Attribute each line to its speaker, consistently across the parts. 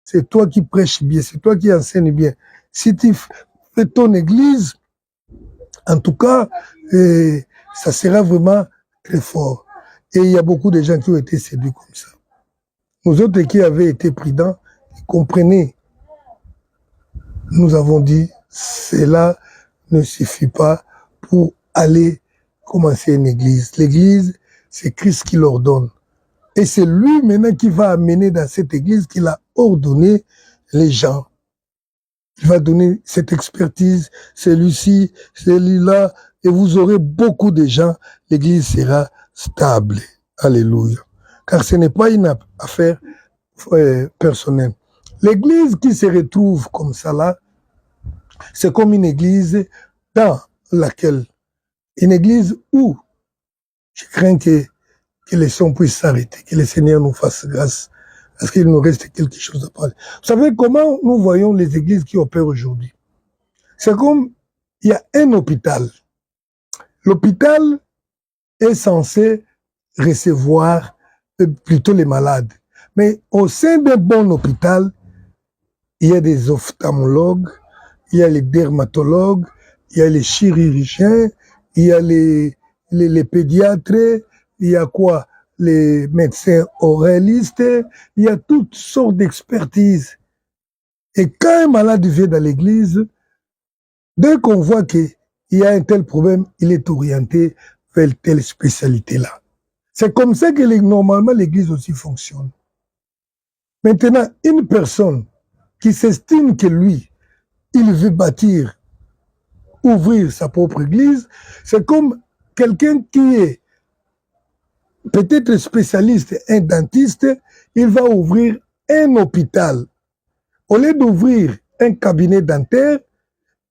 Speaker 1: c'est toi qui prêches bien, c'est toi qui enseignes bien. Si tu fais ton église, en tout cas, ça sera vraiment très fort. Et il y a beaucoup de gens qui ont été séduits comme ça. Nous autres qui avaient été prudents, comprenez, nous avons dit, cela ne suffit pas pour aller commencer une église. L'église, c'est Christ qui l'ordonne. Et c'est lui maintenant qui va amener dans cette église qu'il a ordonné les gens. Il va donner cette expertise, celui-ci, celui-là, et vous aurez beaucoup de gens. L'église sera stable. Alléluia. Car ce n'est pas une affaire personnelle. L'église qui se retrouve comme ça là, c'est comme une église dans laquelle, une église où je crains que les sons puissent s'arrêter, que le Seigneur nous fasse grâce, parce qu'il nous reste quelque chose à parler. Vous savez comment nous voyons les églises qui opèrent aujourd'hui? C'est comme, il y a un hôpital. L'hôpital est censé recevoir plutôt les malades. Mais au sein d'un bon hôpital, il y a des ophtalmologues, il y a les dermatologues, il y a les chirurgiens, il y a les pédiatres, il y a quoi? Les médecins oralistes, il y a toutes sortes d'expertises. Et quand un malade vient dans l'église, dès qu'on voit qu'il y a un tel problème, il est orienté vers telle spécialité-là. C'est comme ça que normalement l'église aussi fonctionne. Maintenant, une personne qui s'estime que lui, il veut bâtir, ouvrir sa propre église, c'est comme quelqu'un qui est peut-être spécialiste, un dentiste, il va ouvrir un hôpital. Au lieu d'ouvrir un cabinet dentaire,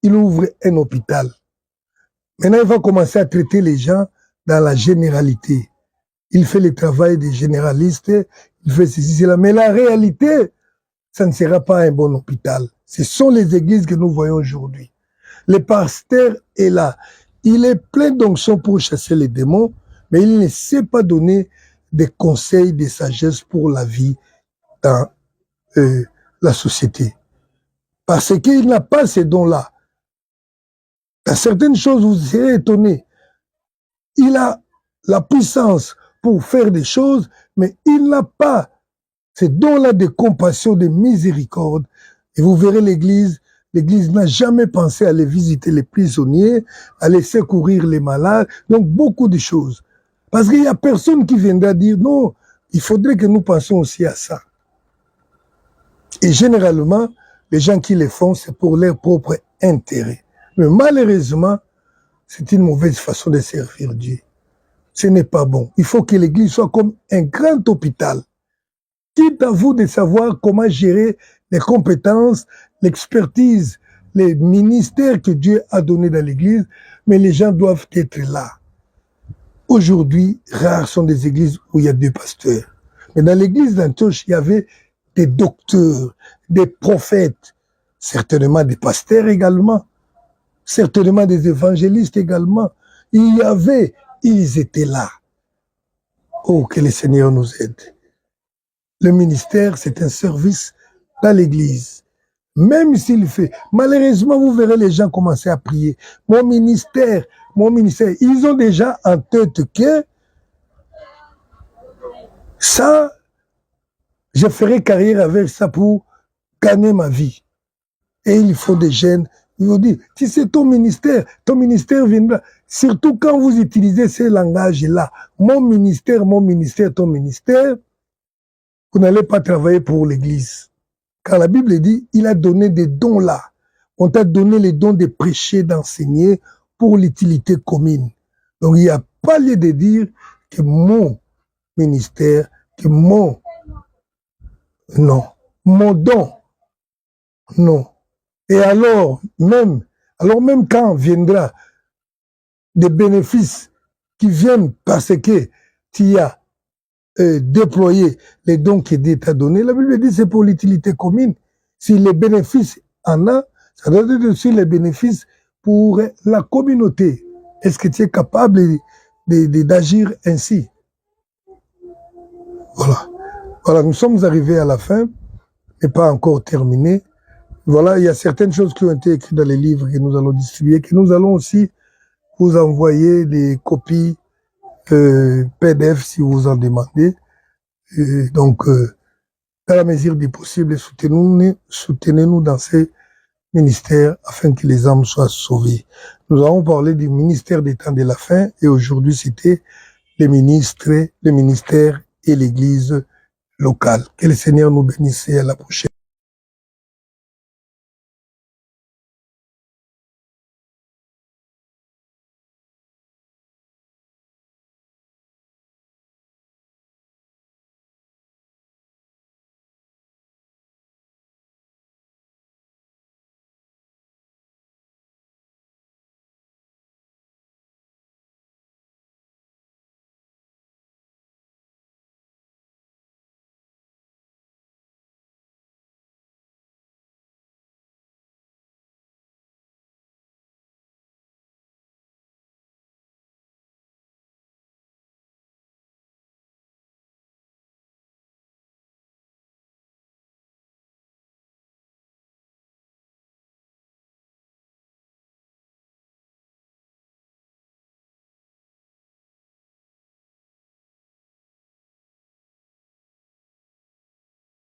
Speaker 1: il ouvre un hôpital. Maintenant, il va commencer à traiter les gens dans la généralité. Il fait le travail des généralistes, il fait ceci, cela. Mais la réalité, ça ne sera pas un bon hôpital. Ce sont les églises que nous voyons aujourd'hui. Le pasteur est là. Il est plein d'onction pour chasser les démons, mais il ne sait pas donner des conseils de sagesse pour la vie dans la société. Parce qu'il n'a pas ces dons-là. Dans certaines choses, vous serez étonné. Il a la puissance pour faire des choses, mais il n'a pas ces dons-là de compassion, de miséricorde. Et vous verrez l'église n'a jamais pensé à aller visiter les prisonniers, à aller secourir les malades, donc beaucoup de choses. Parce qu'il n'y a personne qui viendra dire non, il faudrait que nous pensions aussi à ça. Et généralement, les gens qui le font, c'est pour leur propre intérêt. Mais malheureusement, c'est une mauvaise façon de servir Dieu. Ce n'est pas bon. Il faut que l'église soit comme un grand hôpital. Quitte à vous de savoir comment gérer les compétences, l'expertise, les ministères que Dieu a donnés dans l'église, mais les gens doivent être là. Aujourd'hui, rares sont des églises où il y a 2 pasteurs. Mais dans l'église d'Antioche, il y avait des docteurs, des prophètes, certainement des pasteurs également, certainement des évangélistes également. Ils étaient là. Oh, que le Seigneur nous aide. Le ministère, c'est un service dans l'église. Même s'il fait, malheureusement, vous verrez les gens commencer à prier. Mon ministère, ils ont déjà en tête que ça, je ferai carrière avec ça pour gagner ma vie. Et il faut des jeunes. Ils vont dire, si c'est ton ministère viendra. Surtout quand vous utilisez ces langages-là. Mon ministère, ton ministère, vous n'allez pas travailler pour l'église. Car la Bible dit, il a donné des dons là. On t'a donné les dons de prêcher, d'enseigner pour l'utilité commune. Donc il n'y a pas lieu de dire que mon ministère, que mon don, non. Et alors même quand viendra des bénéfices qui viennent parce que tu as déployé les dons que Dieu t'a donnés, la Bible dit c'est pour l'utilité commune. Si les bénéfices en a, ça doit être aussi les bénéfices pour la communauté. Est-ce que tu es capable d'agir ainsi? Voilà, nous sommes arrivés à la fin. n'est pas encore terminée. Voilà, il y a certaines choses qui ont été écrites dans les livres que nous allons distribuer, que nous allons aussi vous envoyer des copies PDF si vous en demandez. Donc, dans la mesure du possible, soutenez-nous dans ces ministères afin que les âmes soient sauvées. Nous avons parlé du ministère des temps de la fin et aujourd'hui c'était les ministères et l'église locale. Que le Seigneur nous bénisse et à la prochaine.